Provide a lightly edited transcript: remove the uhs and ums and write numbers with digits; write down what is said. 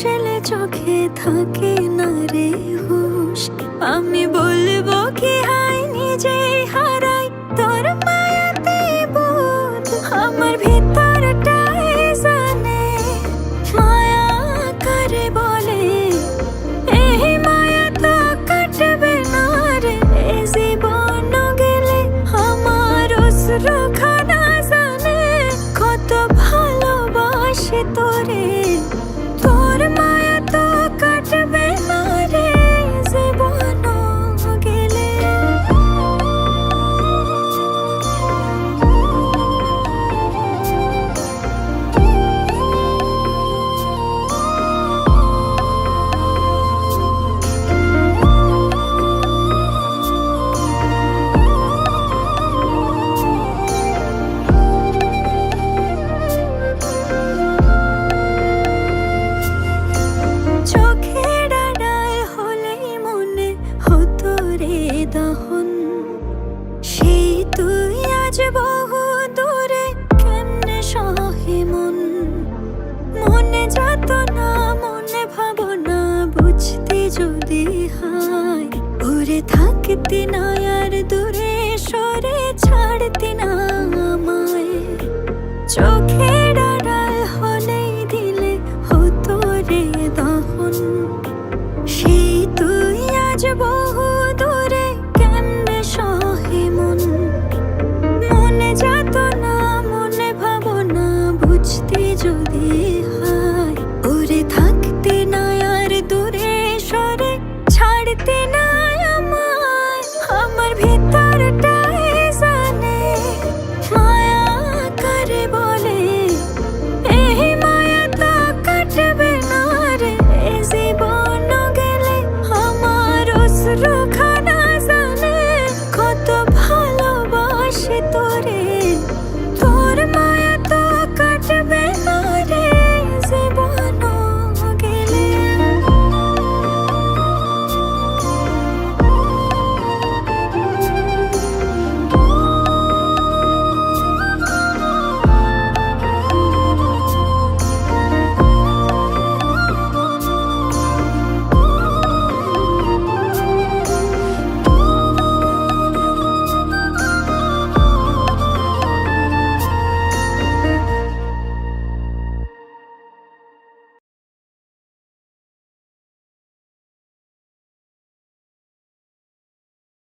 আসলে চোখে থাকে না রে হুশ। আমি বলবো কি হাই নিজে হারাই তোর মায়াতে বোধ। আমার ভিতরটাই জানে মায়া করে বলে এই মায়া তো কাটবে না রে জীবন গেলে। আমার অশ্রু খানা জানে কত ভালোবাসি তোরে, তোর মায়া তো কাটবে না রে জীবন গেলে। চোখের আড়াল হলেই মনে হতো রে দহন, সেই তুই আজ বহু দূরে কেমনে সহে মন। মনে যত না মনে ভাবনা বুঝতে যদি হয়, উড়ে থাকতে না আর দূরে